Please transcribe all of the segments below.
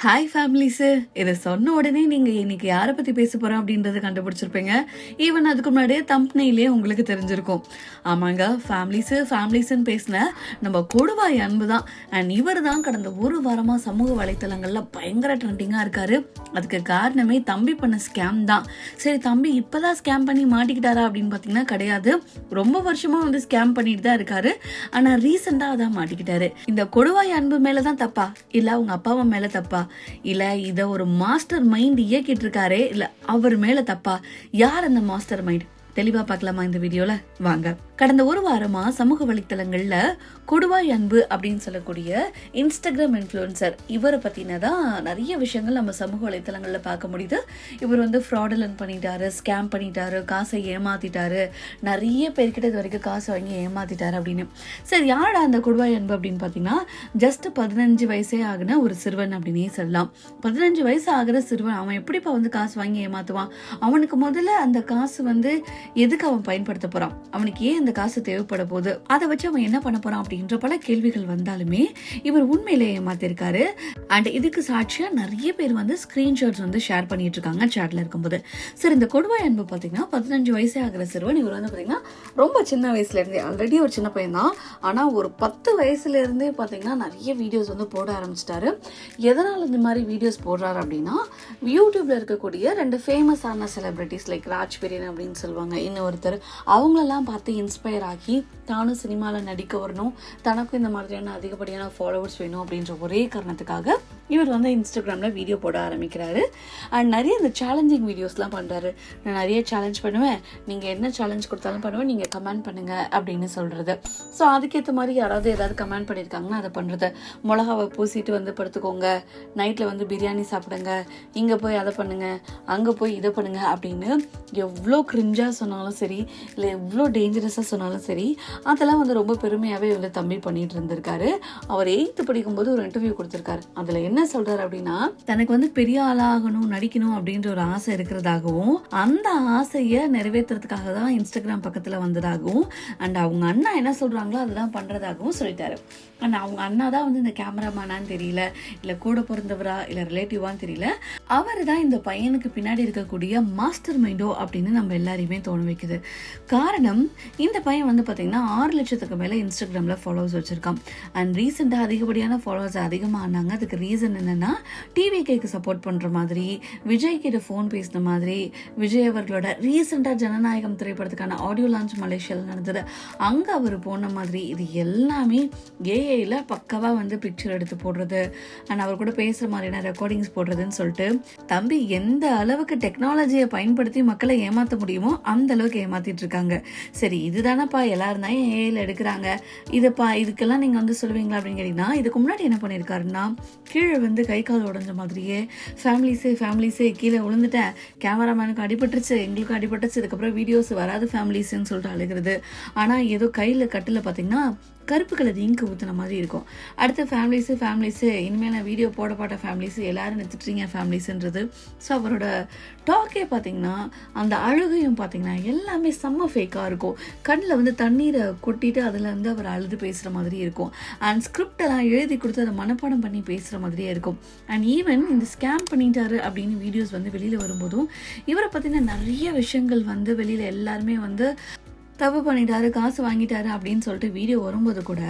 Hi families, இதை சொன்ன உடனே நீங்கள் இன்னைக்கு யாரை பற்றி பேச போகிறோம் அப்படின்றத கண்டுபிடிச்சிருப்பீங்க. ஈவன் அதுக்கு முன்னாடியே தம்ப்னெயிலே உங்களுக்கு தெரிஞ்சிருக்கும். ஆமாங்க, ஃபேமிலிஸ்ன்னு பேசின நம்ம கொடுவாய் அன்பு தான். அண்ட் இவர் தான் கடந்த ஒரு வாரமாக சமூக வலைத்தளங்களில் பயங்கர ட்ரெண்டிங்காக இருக்காரு. அதுக்கு காரணமே தம்பி பண்ண ஸ்கேம் தான். சரி, தம்பி இப்போதான் ஸ்கேம் பண்ணி மாட்டிக்கிட்டாரா அப்படின்னு பார்த்தீங்கன்னா கிடையாது. ரொம்ப வருஷமாக வந்து ஸ்கேம் பண்ணிட்டு தான் இருக்காரு. ஆனால் ரீசெண்டாக அதான் மாட்டிக்கிட்டாரு. இந்த கொடுவாய் அன்பு மேலே தான் தப்பா, இல்லை அவங்க அப்பாவை மேலே தப்பா, இல்ல இத ஒரு மாஸ்டர் மைண்ட் இயக்கிட்டு இருக்காரே, இல்ல அவர் மேல தப்பா? யார் அந்த மாஸ்டர் மைண்ட்? தெளிவா பார்க்கலாமா இந்த வீடியோல? வாங்க. கடந்த ஒரு வாரமா சமூக வலைத்தளங்கள்ல கொடுவாய் அன்பு அப்படின்னு சொல்லக்கூடிய இன்ஸ்டாகிராம் இன்ஃப்ளூயன்சர் இவரை பத்தினதான் நிறைய விஷயங்கள் நம்ம சமூக வலைத்தளங்கள்ல பார்க்க முடியுது. இவர் வந்து ஃப்ராடுலன் பண்ணிட்டாரு, ஸ்கேம் பண்ணிட்டாரு, காசை ஏமாத்திட்டாரு, நிறைய பேர்கிட்ட இது வரைக்கும் காசை வாங்கி ஏமாத்திட்டாரு அப்படின்னு. சரி, யாரா அந்த கொடுவாய் அன்பு அப்படின்னு பாத்தீங்கன்னா, ஜஸ்ட் 15 வயசே ஆகுன ஒரு சிறுவன் அப்படின்னே சொல்லலாம். 15 வயசு ஆகிற சிறுவன் அவன் எப்படிப்பா வந்து காசு வாங்கி ஏமாத்துவான்? அவனுக்கு முதல்ல அந்த காசு வந்து எதுக்கு அவன் பயன்படுத்த போறான்? அவனுக்கு ஏன் அந்த காசு தேவைப்பட போகுது? அதை வச்சு அவன் என்ன பண்ண போறான் அப்படின்ற பல கேள்விகள் வந்தாலுமே இவர் உண்மையிலே ஏமாத்திருக்காரு. அண்ட் இதுக்கு சாட்சியா நிறைய பேர் வந்து ஸ்கிரீன்ஷாட்ஸ் வந்து ஷேர் பண்ணிட்டு இருக்காங்க சாட்ல இருக்கும்போது. சரி, இந்த கொடுவாய் அன்பு பாத்தீங்கன்னா 15 வயசே ஆகிற சிறுவன். இவர் வந்து பாத்தீங்கன்னா ரொம்ப சின்ன வயசுல இருந்தே, ஆல்ரெடி ஒரு சின்ன பையன் தான், ஆனா ஒரு 10 வயசுல இருந்தே பாத்தீங்கன்னா நிறைய வீடியோஸ் வந்து போட ஆரம்பிச்சிட்டாரு. எதனால இந்த மாதிரி வீடியோஸ் போடுறாரு அப்படின்னா, யூடியூப்ல இருக்கக்கூடிய 2 ஃபேமஸான செலிபிரிட்டிஸ் லைக் ராஜ் பிரியன் அப்படின்னு சொல்லுவாங்க, இன்னொருத்தர், அவங்களெல்லாம் பார்த்து இன்ஸ்பயர் ஆகி தானும் சினிமாவில் நடிக்க வரணும், தனக்கும் இந்த மாதிரியான அதிகப்படியான ஃபாலோவர்ஸ் வேணும் அப்படின்ற ஒரே காரணத்துக்காக இவர் வந்து இன்ஸ்டாகிராமில் வீடியோ போட ஆரம்பிக்கிறாரு. அண்ட் நிறைய இந்த சேலஞ்சிங் வீடியோஸ்லாம் பண்ணுறாரு. நான் நிறைய சேலஞ்ச் பண்ணுவேன், நீங்கள் என்ன சேலஞ்ச் கொடுத்தாலும் பண்ணுவேன், நீங்கள் கமெண்ட் பண்ணுங்க அப்படின்னு சொல்கிறது. ஸோ அதுக்கேற்ற மாதிரி யாராவது ஏதாவது கமெண்ட் பண்ணியிருக்காங்கன்னா அதை பண்ணுறது. மிளகாவை பூசிட்டு வந்து படுத்துக்கோங்க, நைட்டில் வந்து பிரியாணி சாப்பிடுங்க, இங்கே போய் அதை பண்ணுங்க, அங்கே போய் இதை பண்ணுங்க அப்படின்னு எவ்வளோ கிரிஞ்சாக சொன்னாலும் சரி, இல்லை எவ்வளோ டேஞ்சரஸாக சொன்னாலும் சரி, அதெல்லாம் வந்து ரொம்ப பெருமையாகவே வந்து தம்பி பண்ணிட்டு இருந்திருக்காரு. அவர் 8th படிக்கும்போது ஒரு இன்டர்வியூ கொடுத்துருக்காரு. அதில் என்ன சொல்றாரு அப்படின்னா, தனக்கு வந்து பெரிய ஆளாகணும், நடிக்கணும் அப்படின்ற ஒரு ஆசை இருக்கிறதாகவும், அந்த ஆசையை நிறைவேற்றுறதுக்காக தான் இன்ஸ்டாகிராம் பக்கத்தில் வந்ததாகவும், அண்ட் அவங்க அண்ணா என்ன சொல்றாங்களோ அதெல்லாம் பண்றதாகவும் சொல்லிட்டாரு. அண்ட் அவங்க அண்ணா தான் வந்து இந்த கேமராமேனான்னு தெரியல, இல்லை கூட பிறந்தவரா, இல்லை ரிலேட்டிவான்னு தெரியல, அவர் தான் இந்த பையனுக்கு பின்னாடி இருக்கக்கூடிய மாஸ்டர் மைண்டோ அப்படின்னு நம்ம எல்லாரையுமே தோண வைக்குது. காரணம், இந்த பையன் வந்து பார்த்தீங்கன்னா 6 லட்சத்துக்கு மேலே இன்ஸ்டாகிராமில் ஃபாலோவர்ஸ் வச்சுருக்கான். அண்ட் ரீசெண்டாக அதிகப்படியான ஃபாலோவர்ஸ் அதிகமாக ஆனாங்க. அதுக்கு ரீசன் என்னென்னா, டிவிகேக்கு சப்போர்ட் பண்ணுற மாதிரி, விஜய் கிட்ட ஃபோன் பேசின மாதிரி, விஜய் அவர்களோட ரீசெண்டாக ஜனநாயகம் திரைப்படத்துக்கான ஆடியோ லான்ச் மலேசியாவில் நடந்தது, அங்கே அவர் போன மாதிரி, இது எல்லாமே ஏஐயில் பக்கவாக வந்து பிக்சர் எடுத்து போடுறது, அண்ட் அவர் கூட பேசுகிற மாதிரியான ரெக்கார்டிங்ஸ் போடுறதுன்னு சொல்லிட்டு தம்பி எந்த அளவுக்கு டெக்னாலஜியை பயன்படுத்தி மக்களை ஏமாற்ற முடியுமோ அந்த அளவுக்கு ஏமாத்திட்டு இருக்காங்க. சரி, இதுதானப்பா எல்லாரும் தான் ஏஐல எடுக்கிறாங்க, இதுக்கெல்லாம் நீங்க வந்து சொல்லுவீங்களா அப்படின்னு கேட்டீங்கன்னா, இதுக்கு முன்னாடி என்ன பண்ணியிருக்காருன்னா, கீழே வந்து கை கால் உடஞ்ச மாதிரியே ஃபேமிலிஸே கீழே விழுந்துட்டேன், கேமராமேனுக்கு அடிபட்டுருச்சு, எங்களுக்கு அடிபட்டுச்சு, இதுக்கப்புறம் வீடியோஸ் வராது ஃபேமிலிஸ்ன்னு சொல்லிட்டு அழுகிறது. ஆனா ஏதோ கையில கட்டில பாத்தீங்கன்னா கருப்பு கலர் இங்கு ஊற்றின மாதிரி இருக்கும். அடுத்த ஃபேமிலிஸு இனிமேல் நான் வீடியோ போட ஃபேமிலிஸு எல்லாரும் நிறுத்திட்டுறீங்க ஃபேமிலிஸுன்றது. ஸோ அவரோட டாக்கே பார்த்தீங்கன்னா, அந்த அழுகையும் பார்த்தீங்கன்னா எல்லாமே செம்ம ஃபேக்காக இருக்கும். கண்ணில் வந்து தண்ணீரை கொட்டிட்டு அதில் வந்து அவர் அழுது பேசுகிற மாதிரி இருக்கும். அண்ட் ஸ்கிரிப்டெல்லாம் எழுதி கொடுத்து அதை மனப்பாடம் பண்ணி பேசுகிற மாதிரியே இருக்கும். அண்ட் ஈவன் இந்த ஸ்கேம் பண்ணிட்டாரு அப்படின்னு வீடியோஸ் வந்து வெளியில் வரும்போதும் இவரை பற்றின நிறைய விஷயங்கள் வந்து வெளியில் எல்லாருமே வந்து தப்பு பண்ணிட்டாரு, காசு வாங்கிட்டாரு அப்படின்னு சொல்லிட்டு வீடியோ வரும்போது கூட,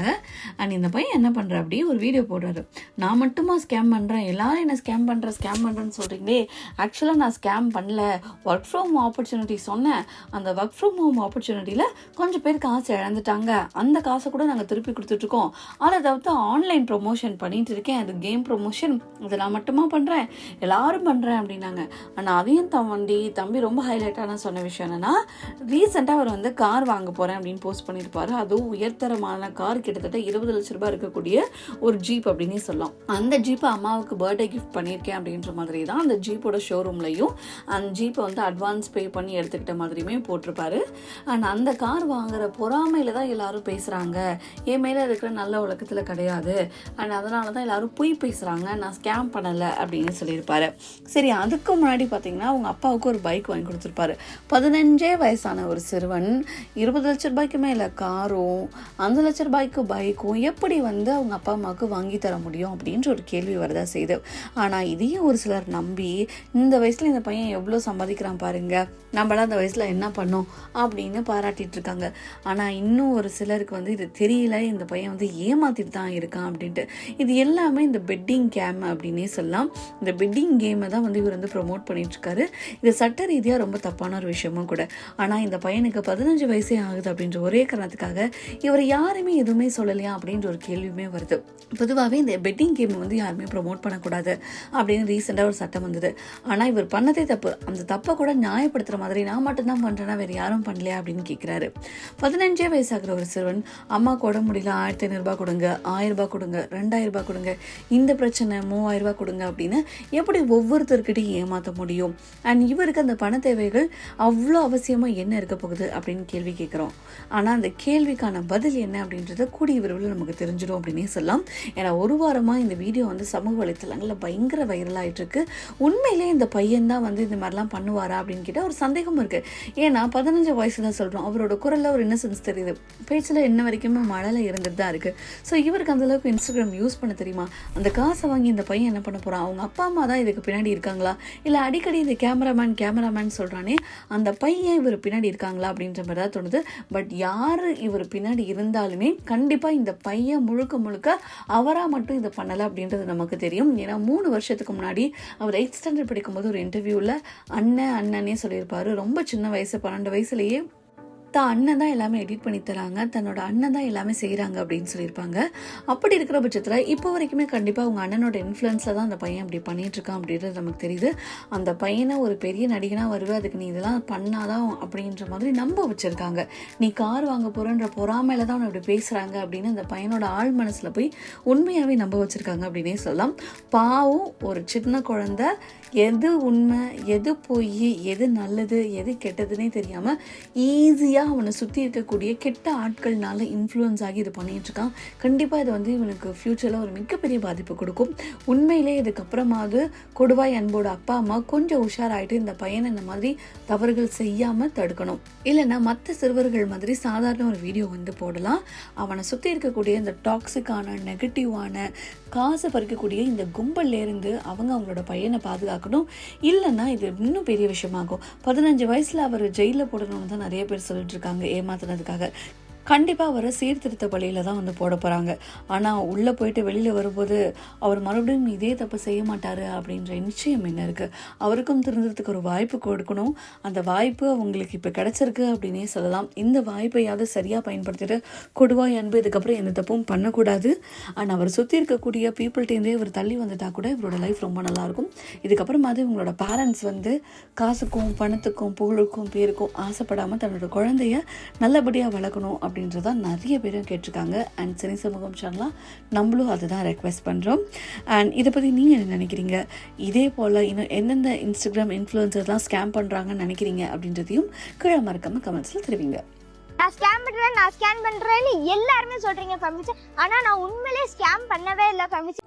அண்ட் இந்த பையன் என்ன பண்ணுற அப்படி ஒரு வீடியோ போடுறாரு, நான் மட்டுமா ஸ்கேம் பண்ணுறேன், எல்லாரும் என்ன ஸ்கேம் பண்ணுறேன்னு சொல்கிறீங்களே, ஆக்சுவலாக நான் ஸ்கேம் பண்ணல, ஒர்க் ஃப்ரம் ஹோம் ஆப்பர்ச்சுனிட்டி சொன்னேன், அந்த ஒர்க் ஃப்ரம் ஹோம் ஆப்பர்ச்சுனிட்டியில் கொஞ்சம் பேர் காசு இழந்துட்டாங்க, அந்த காசை கூட நாங்கள் திருப்பி கொடுத்துட்ருக்கோம், அதை தவிர்த்து ஆன்லைன் ப்ரொமோஷன் பண்ணிட்டு இருக்கேன், அது கேம் ப்ரொமோஷன், அதை நான் மட்டுமா பண்ணுறேன், எல்லாரும் பண்ணுறேன் அப்படின்னாங்க. ஆனால் அதையும் தம்பி ரொம்ப ஹைலைட்டான சொன்ன விஷயம் என்னன்னா, ரீசெண்டாக அவர் வந்து கார் வாங்க போறேன் அப்படின்னு போஸ்ட் பண்ணிருப்பாரு. அதுவும் உயர்தரமான கார், கிட்டத்தட்ட 20 லட்சம் ரூபாய் இருக்கக்கூடிய ஒரு ஜீப் அப்படின்னு சொல்லலாம். அந்த ஜீப்பை அம்மாவுக்கு பர்த்டே கிஃப்ட் பண்ணியிருக்கேன் அப்படின்ற மாதிரி தான் அந்த ஜீப்போட ஷோரூம்லையும் அந்த ஜீப்பை வந்து அட்வான்ஸ் பே பண்ணி எடுத்துக்கிட்ட மாதிரியுமே போட்டிருப்பாரு. அண்ட் அந்த கார் வாங்குற பொறாமையில தான் எல்லாரும் பேசுறாங்க, என் மேல இருக்கிற நல்ல உலகத்துல கிடையாது, அண்ட் அதனால தான் எல்லாரும் பொய் பேசுறாங்க, நான் ஸ்கேம் பண்ணல அப்படின்னு சொல்லியிருப்பாரு. சரி, அதுக்கு முன்னாடி பார்த்தீங்கன்னா அவங்க அப்பாவுக்கு ஒரு பைக் வாங்கி கொடுத்துருப்பாரு. 15 வயசான ஒரு சிறுவன் 20 லட்ச ரூபாய்க்கு மேலே காரும் 5 லட்ச ரூபாய்க்கு பைக்கும் எப்படி வந்து அவங்க அப்பா அம்மாவுக்கு வாங்கி தர முடியும் அப்படின்ற ஒரு கேள்வி வரதா செய்யுது. ஆனால் இதையும் ஒரு சிலர் நம்பி இந்த வயசில் இந்த பையன் எவ்வளோ சம்பாதிக்கிறான் பாருங்க, நம்மளாம் அந்த வயசில் என்ன பண்ணோம் அப்படின்னு பாராட்டிட்டு இருக்காங்க. ஆனால் இன்னும் ஒரு சிலருக்கு வந்து இது தெரியல, இந்த பையன் வந்து ஏமாத்திட்டு தான் இருக்கான் அப்படின்ட்டு. இது எல்லாமே இந்த பெட்டிங் கேம் அப்படின்னே சொல்லலாம். இந்த பெட்டிங் கேமை தான் வந்து இவர் வந்து ப்ரொமோட் பண்ணிட்டு இருக்காரு. இது சட்ட ரீதியாக ரொம்ப தப்பான ஒரு விஷயமும் கூட. ஆனால் இந்த பையனுக்கு 15 வயசே ஆகுது அப்படின்ற ஒரே காரணத்துக்காக இவர் யாருமே எதுவுமே சொல்லலையா அப்படின்ற ஒரு கேள்வியுமே வருது. பொதுவாகவே இந்த பெட்டிங் கேம் வந்து யாருமே ப்ரொமோட் பண்ணக்கூடாது அப்படின்னு ரீசெண்டாக ஒரு சட்டம் வந்தது. ஆனால் இவர் பண்ணதே தப்பு. அந்த தப்பை கூட நியாயப்படுத்துகிற மாதிரி நான் மட்டும்தான் பண்ணுறேன்னா வேறு யாரும் பண்ணலையா அப்படின்னு கேட்குறாரு. 15 வயசாகிற ஒரு சிறுவன் அம்மாவுக்கு உடம்பு முடியல, 1500 ரூபாய் கொடுங்க, 1000 ரூபாய் கொடுங்க, 2000 ரூபாய் கொடுங்க, இந்த பிரச்சனை 3000 ரூபாய் கொடுங்க அப்படின்னு எப்படி ஒவ்வொருத்தருக்கிட்டையும் ஏமாற்ற முடியும்? அண்ட் இவருக்கு அந்த பண தேவைகள் அவ்வளோ அவசியமாக என்ன இருக்க போகுது அப்படின்னு கேள்வி கேட்குறோம். ஆனால் அந்த கேள்விக்கான பதில் என்ன அப்படின்றத கூடிய விரைவில் நமக்கு தெரிஞ்சிடும் அப்படின்னே சொல்லலாம். ஏன்னா ஒரு வாரமாக இந்த வீடியோ வந்து சமூக வலைத்தளங்களில் பயங்கர வைரல் ஆகிட்டு இருக்கு. உண்மையிலே இந்த பையன் தான் வந்து இந்த மாதிரிலாம் பண்ணுவாரா அப்படின்னு கேட்டால் ஒரு சந்தேகம் இருக்குது. ஏன்னா 15 வயசு தான் சொல்கிறோம், அவரோட குரலில் ஒரு இன்னசென்ஸ் தெரியுது, பேச்சில் இன்ன வரைக்குமே மழலை இருந்துட்டு தான் இருக்குது. ஸோ இவருக்கு அந்தளவுக்கு இன்ஸ்டாகிராம் யூஸ் பண்ண தெரியுமா? அந்த காசை வாங்கி இந்த பையன் என்ன பண்ண போகிறான்? அவங்க அப்பா அம்மா தான் இதுக்கு பின்னாடி இருக்காங்களா, இல்லை அடிக்கடி இந்த கேமராமேன் சொல்கிறானே அந்த பையன் இவர் பின்னாடி இருக்காங்களா அப்படின்ற மாதிரி தான் தோணுது. பட் யார் இவர் பின்னாடி இருந்தாலுமே கண்டிப்பாக இந்த பையன் முழுக்க அவராக மட்டும் இதை பண்ணலை அப்படின்றது நமக்கு தெரியும். ஏன்னா 3 வருஷத்துக்கு முன்னாடி அவர் 8th ஸ்டாண்டர்ட் படிக்கும்போது ஒரு இன்டர்வியூவில் அண்ணனே சொல்லியிருப்பாரு. ரொம்ப சின்ன வயசு 12 வயசுலேயே தான் அண்ணன் தான் எல்லாமே எடிட் பண்ணி தராங்க, தன்னோட அண்ணன் தான் எல்லாமே செய்கிறாங்க அப்படின்னு சொல்லியிருப்பாங்க. அப்படி இருக்கிற பட்சத்தில் இப்போ வரைக்குமே கண்டிப்பாக அவங்க அண்ணனோட இன்ஃப்ளூயன்ஸில் தான் அந்த பையன் அப்படி பண்ணிகிட்ருக்கான் அப்படின்றது நமக்கு தெரியுது. அந்த பையனை ஒரு பெரிய நடிகனாக வருவே, அதுக்கு நீ இதெல்லாம் பண்ணாதான் அப்படின்ற மாதிரி நம்ப வச்சுருக்காங்க. நீ கார் வாங்க போகிறன்ற பொறாமையில தான் அவனை அப்படி பேசுகிறாங்க அப்படின்னு அந்த பையனோட ஆழ் மனசில் போய் உண்மையாகவே நம்ப வச்சுருக்காங்க அப்படின்னே சொல்லலாம். பாவம் ஒரு சின்ன குழந்தை எது உண்மை எது பொய் எது நல்லது எது கெட்டதுன்னே தெரியாமல் ஈஸியாக அவனை சுற்றி இருக்கக்கூடிய கெட்ட ஆட்கள்னால இன்ஃப்ளூயன்ஸ் ஆகி இது பண்ணிட்டு இருக்கான். கண்டிப்பாக இது வந்து இவனுக்கு ஃப்யூச்சரில் ஒரு மிகப்பெரிய பாதிப்பு கொடுக்கும். உண்மையிலே இதுக்கப்புறமாவது கொடுவாய் அன்போட அப்பா அம்மா கொஞ்சம் உஷாராயிட்டு இந்த பையனை இந்த மாதிரி தவறுகள் செய்யாமல் தடுக்கணும். இல்லைன்னா மற்ற சிறுவர்கள் மாதிரி சாதாரண ஒரு வீடியோ வந்து போடலாம். அவனை சுற்றி இருக்கக்கூடிய இந்த டாக்ஸிக்கான நெகட்டிவான காசை பறிக்கக்கூடிய இந்த கும்பல்லேருந்து அவங்களோட பையனை பாதுகாக்கணும். இல்லைன்னா இது இன்னும் பெரிய விஷயமாகும். 15 வயசில் அவர் ஜெயிலில் போடணும்னு தான் நிறைய பேர் சொல்லிட்டு இருக்காங்க ஏமாத்துனதுக்காக. கண்டிப்பாக அவரை சீர்திருத்த பள்ளியில் தான் வந்து போட போகிறாங்க. ஆனால் உள்ளே போயிட்டு வெளியில் வரும்போது அவர் மறுபடியும் இதே தப்பு செய்ய மாட்டார் அப்படின்ற நிச்சயம் என்ன இருக்குது? அவருக்கும் திருந்துறதுக்கு ஒரு வாய்ப்பு கொடுக்கணும். அந்த வாய்ப்பு அவங்களுக்கு இப்போ கிடச்சிருக்கு அப்படின்னே சொல்லலாம். இந்த வாய்ப்பையாவது சரியாக பயன்படுத்திட்டு கொடுவாய் அன்பு இதுக்கப்புறம் எந்த தப்பும் பண்ணக்கூடாது. ஆனால் அவர் சுற்றி இருக்கக்கூடிய பீப்புள்கிட்டேருந்தே இவர் தள்ளி வந்துட்டா கூட இவரோட லைஃப் ரொம்ப நல்லாயிருக்கும். இதுக்கப்புறமாவது இவங்களோட பேரண்ட்ஸ் வந்து காசுக்கும் பணத்துக்கும் புகழுக்கும் பேருக்கும் ஆசைப்படாமல் தன்னோட குழந்தைய நல்லபடியாக வளர்க்கணும் அப்படின்றதான் நிறைய பேரும் கேட்டிருக்காங்க. அண்ட் சினி சமூகம் சேனலாக நம்மளும் அதை தான் ரெக்வெஸ்ட் பண்ணுறோம். அண்ட் இதை பற்றி நீங்கள் என்ன நினைக்கிறீங்க? இதே போல் இன்னும் எந்தெந்த இன்ஸ்டாகிராம் இன்ஃப்ளூயன்சர்லாம் ஸ்கேம் பண்ணுறாங்கன்னு நினைக்கிறீங்க அப்படின்றதையும் கீழே மறக்காமல் கமெண்ட்ஸில் தெரிவிங்க. நான் ஸ்கேன் பண்ணுறேன்னு எல்லாருமே சொல்கிறீங்க ஃபேமிலிஸ். ஆனால் நான் உண்மையிலே ஸ்கேம் பண்ணவே இல்லை ஃபேமிலிஸ்.